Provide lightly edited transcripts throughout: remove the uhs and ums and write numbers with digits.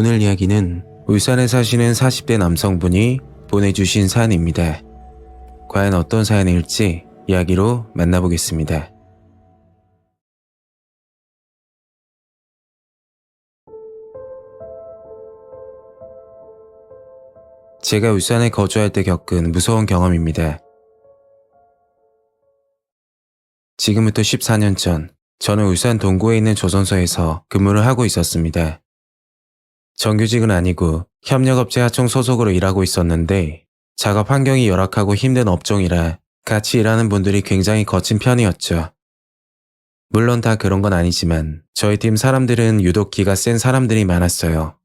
오늘 이야기는 울산에 사시는 40대 남성분이 보내주신 사연입니다. 과연 어떤 사연일지 이야기로 만나보겠습니다. 제가 울산에 거주할 때 겪은 무서운 경험입니다. 지금부터 14년 전, 저는 울산 동구에 있는 조선소에서 근무를 하고 있었습니다. 정규직은 아니고 협력업체 하청 소속으로 일하고 있었는데 작업 환경이 열악하고 힘든 업종이라 같이 일하는 분들이 굉장히 거친 편이었죠. 물론 다 그런 건 아니지만 저희 팀 사람들은 유독 기가 센 사람들이 많았어요.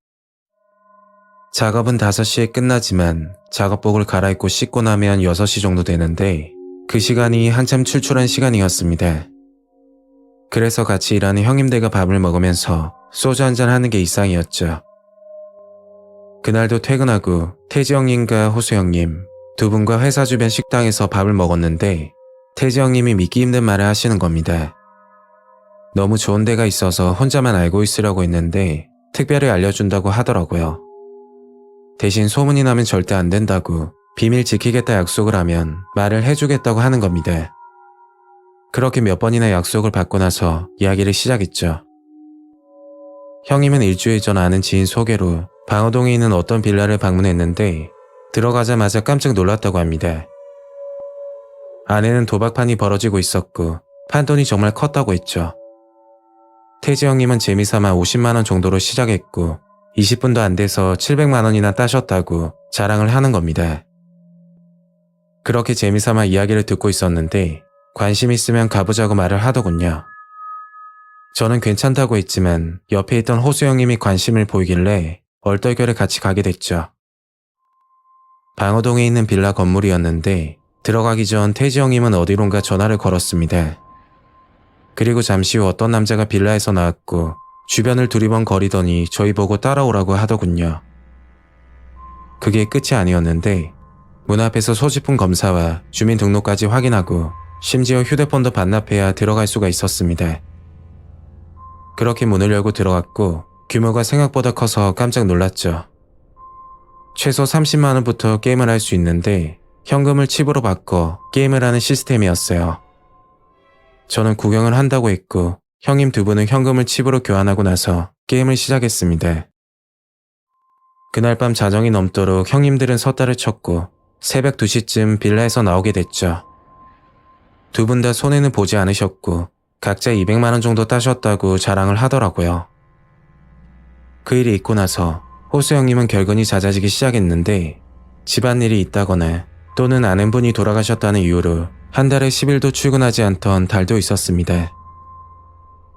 작업은 5시에 끝나지만 작업복을 갈아입고 씻고 나면 6시 정도 되는데 그 시간이 한참 출출한 시간이었습니다. 그래서 같이 일하는 형님들과 밥을 먹으면서 소주 한잔 하는 게 일상이었죠. 그날도 퇴근하고 태지 형님과 호수 형님 두 분과 회사 주변 식당에서 밥을 먹었는데 태지 형님이 믿기 힘든 말을 하시는 겁니다. 너무 좋은 데가 있어서 혼자만 알고 있으려고 했는데 특별히 알려준다고 하더라고요. 대신 소문이 나면 절대 안 된다고 비밀 지키겠다 약속을 하면 말을 해주겠다고 하는 겁니다. 그렇게 몇 번이나 약속을 받고 나서 이야기를 시작했죠. 형님은 일주일 전 아는 지인 소개로 방어동에 있는 어떤 빌라를 방문했는데 들어가자마자 깜짝 놀랐다고 합니다. 안에는 도박판이 벌어지고 있었고 판돈이 정말 컸다고 했죠. 태지 형님은 재미삼아 50만 원 정도로 시작했고 20분도 안 돼서 700만 원이나 따셨다고 자랑을 하는 겁니다. 그렇게 재미삼아 이야기를 듣고 있었는데 관심 있으면 가보자고 말을 하더군요. 저는 괜찮다고 했지만 옆에 있던 호수 형님이 관심을 보이길래 얼떨결에 같이 가게 됐죠. 방어동에 있는 빌라 건물이었는데 들어가기 전 태지 형님은 어디론가 전화를 걸었습니다. 그리고 잠시 후 어떤 남자가 빌라에서 나왔고 주변을 두리번거리더니 저희 보고 따라오라고 하더군요. 그게 끝이 아니었는데 문 앞에서 소지품 검사와 주민등록까지 확인하고 심지어 휴대폰도 반납해야 들어갈 수가 있었습니다. 그렇게 문을 열고 들어갔고 규모가 생각보다 커서 깜짝 놀랐죠. 최소 30만 원부터 게임을 할 수 있는데 현금을 칩으로 바꿔 게임을 하는 시스템이었어요. 저는 구경을 한다고 했고 형님 두 분은 현금을 칩으로 교환하고 나서 게임을 시작했습니다. 그날 밤 자정이 넘도록 형님들은 섰다를 쳤고 새벽 2시쯤 빌라에서 나오게 됐죠. 두 분 다 손해는 보지 않으셨고 각자 200만 원 정도 따셨다고 자랑을 하더라고요. 그 일이 있고 나서 호수 형님은 결근이 잦아지기 시작했는데 집안일이 있다거나 또는 아는 분이 돌아가셨다는 이유로 한 달에 10일도 출근하지 않던 달도 있었습니다.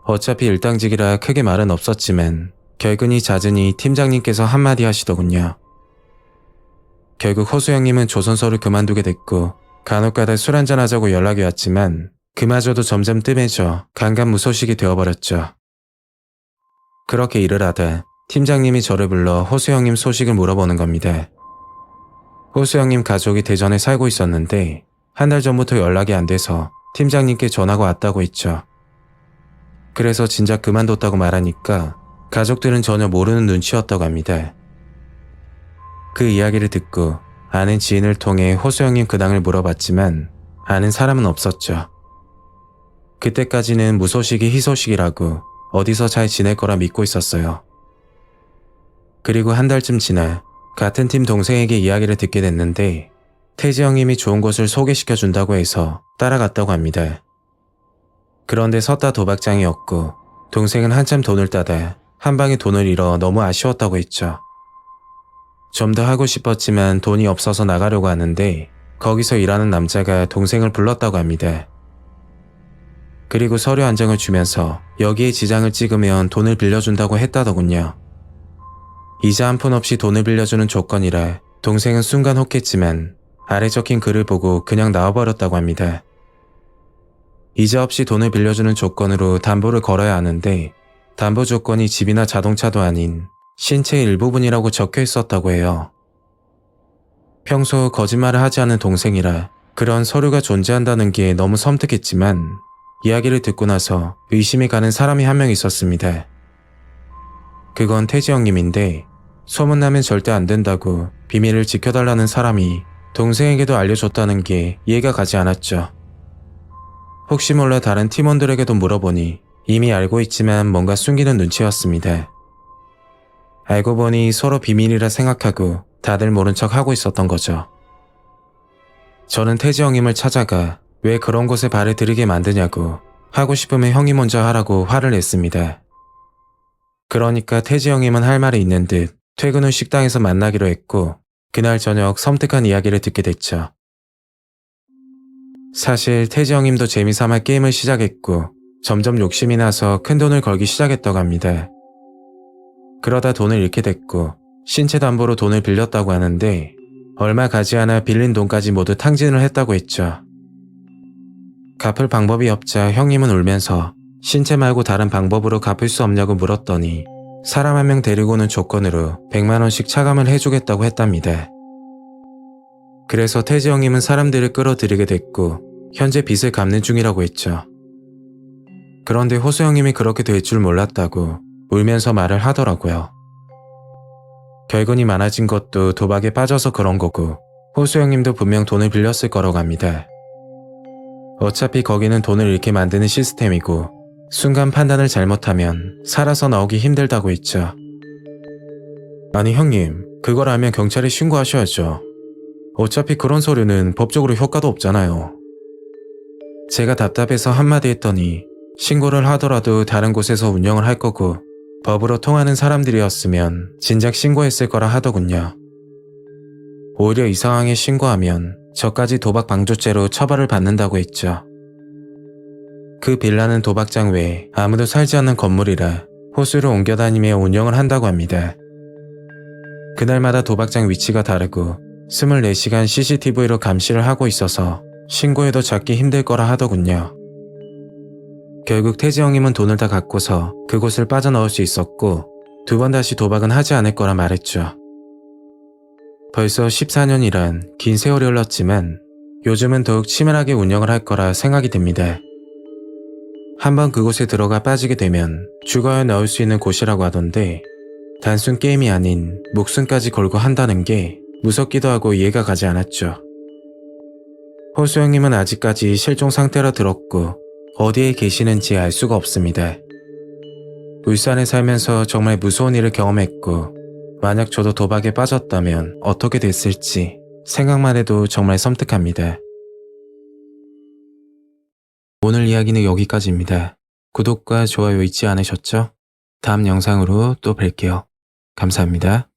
어차피 일당직이라 크게 말은 없었지만 결근이 잦으니 팀장님께서 한마디 하시더군요. 결국 호수 형님은 조선소를 그만두게 됐고 간혹가다 술 한잔 하자고 연락이 왔지만 그마저도 점점 뜸해져 간간무소식이 되어버렸죠. 그렇게 일을 하다 팀장님이 저를 불러 호수 형님 소식을 물어보는 겁니다. 호수 형님 가족이 대전에 살고 있었는데 한 달 전부터 연락이 안 돼서 팀장님께 전화가 왔다고 했죠. 그래서 진작 그만뒀다고 말하니까 가족들은 전혀 모르는 눈치였다고 합니다. 그 이야기를 듣고 아는 지인을 통해 호수 형님 근황을 물어봤지만 아는 사람은 없었죠. 그때까지는 무소식이 희소식이라고 어디서 잘 지낼 거라 믿고 있었어요. 그리고 한 달쯤 지나 같은 팀 동생에게 이야기를 듣게 됐는데 태지 형님이 좋은 곳을 소개시켜준다고 해서 따라갔다고 합니다. 그런데 섰다 도박장이었고 동생은 한참 돈을 따다 한 방에 돈을 잃어 너무 아쉬웠다고 했죠. 좀 더 하고 싶었지만 돈이 없어서 나가려고 하는데 거기서 일하는 남자가 동생을 불렀다고 합니다. 그리고 서류 한 장을 주면서 여기에 지장을 찍으면 돈을 빌려준다고 했다더군요. 이자 한 푼 없이 돈을 빌려주는 조건이라 동생은 순간 혹했지만 아래 적힌 글을 보고 그냥 나와버렸다고 합니다. 이자 없이 돈을 빌려주는 조건으로 담보를 걸어야 하는데 담보 조건이 집이나 자동차도 아닌 신체의 일부분이라고 적혀 있었다고 해요. 평소 거짓말을 하지 않는 동생이라 그런 서류가 존재한다는 게 너무 섬뜩했지만 이야기를 듣고 나서 의심이 가는 사람이 한 명 있었습니다. 그건 태지 형님인데 소문나면 절대 안 된다고 비밀을 지켜달라는 사람이 동생에게도 알려줬다는 게 이해가 가지 않았죠. 혹시 몰라 다른 팀원들에게도 물어보니 이미 알고 있지만 뭔가 숨기는 눈치였습니다. 알고 보니 서로 비밀이라 생각하고 다들 모른 척 하고 있었던 거죠. 저는 태지 형님을 찾아가 왜 그런 곳에 발을 들이게 만드냐고 하고 싶으면 형이 먼저 하라고 화를 냈습니다. 그러니까 태지 형님은 할 말이 있는 듯 퇴근 후 식당에서 만나기로 했고 그날 저녁 섬뜩한 이야기를 듣게 됐죠. 사실 태지 형님도 재미삼아 게임을 시작했고 점점 욕심이 나서 큰 돈을 걸기 시작했다고 합니다. 그러다 돈을 잃게 됐고 신체 담보로 돈을 빌렸다고 하는데 얼마 가지 않아 빌린 돈까지 모두 탕진을 했다고 했죠. 갚을 방법이 없자 형님은 울면서 신체 말고 다른 방법으로 갚을 수 없냐고 물었더니 사람 한 명 데리고 오는 조건으로 100만 원씩 차감을 해주겠다고 했답니다. 그래서 태지 형님은 사람들을 끌어들이게 됐고 현재 빚을 갚는 중이라고 했죠. 그런데 호수 형님이 그렇게 될 줄 몰랐다고 울면서 말을 하더라고요. 결근이 많아진 것도 도박에 빠져서 그런 거고 호수 형님도 분명 돈을 빌렸을 거라고 합니다. 어차피 거기는 돈을 잃게 만드는 시스템이고 순간 판단을 잘못하면 살아서 나오기 힘들다고 했죠. 아니 형님, 그걸 알면 경찰에 신고하셔야죠. 어차피 그런 서류는 법적으로 효과도 없잖아요. 제가 답답해서 한마디 했더니 신고를 하더라도 다른 곳에서 운영을 할 거고 법으로 통하는 사람들이었으면 진작 신고했을 거라 하더군요. 오히려 이 상황에 신고하면 저까지 도박 방조죄로 처벌을 받는다고 했죠. 그 빌라는 도박장 외에 아무도 살지 않는 건물이라 호수를 옮겨 다니며 운영을 한다고 합니다. 그날마다 도박장 위치가 다르고 24시간 CCTV로 감시를 하고 있어서 신고해도 잡기 힘들 거라 하더군요. 결국 태지 형님은 돈을 다 갖고서 그곳을 빠져나올 수 있었고 2번 다시 도박은 하지 않을 거라 말했죠. 벌써 14년이란 긴 세월이 흘렀지만 요즘은 더욱 치밀하게 운영을 할 거라 생각이 듭니다. 한번 그곳에 들어가 빠지게 되면 죽어야 나올 수 있는 곳이라고 하던데 단순 게임이 아닌 목숨까지 걸고 한다는 게 무섭기도 하고 이해가 가지 않았죠. 호수 형님은 아직까지 실종 상태라 들었고 어디에 계시는지 알 수가 없습니다. 울산에 살면서 정말 무서운 일을 경험했고 만약 저도 도박에 빠졌다면 어떻게 됐을지 생각만 해도 정말 섬뜩합니다. 오늘 이야기는 여기까지입니다. 구독과 좋아요 잊지 않으셨죠? 다음 영상으로 또 뵐게요. 감사합니다.